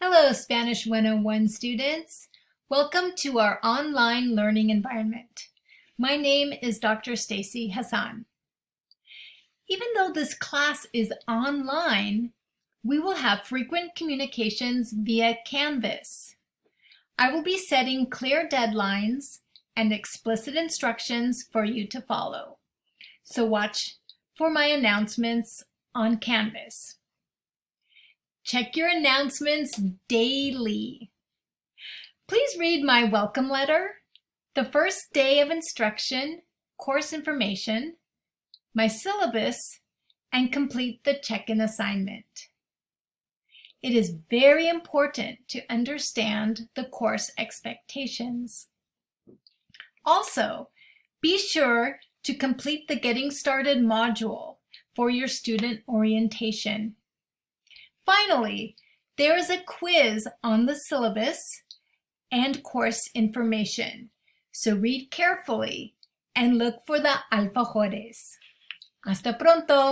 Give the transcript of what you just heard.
Hello, Spanish 101 students. Welcome to our online learning environment. My name is Dr. Stacy Hassan. Even though this class is online, we will have frequent communications via Canvas. I will be setting clear deadlines and explicit instructions for you to follow. So watch for my announcements on Canvas. Check your announcements daily. Please read my welcome letter, the first day of instruction, course information, my syllabus, and complete the check-in assignment. It is very important to understand the course expectations. Also, be sure to complete the Getting Started module for your student orientation. Finally, there is a quiz on the syllabus and course information, so read carefully and look for the alfajores. Hasta pronto!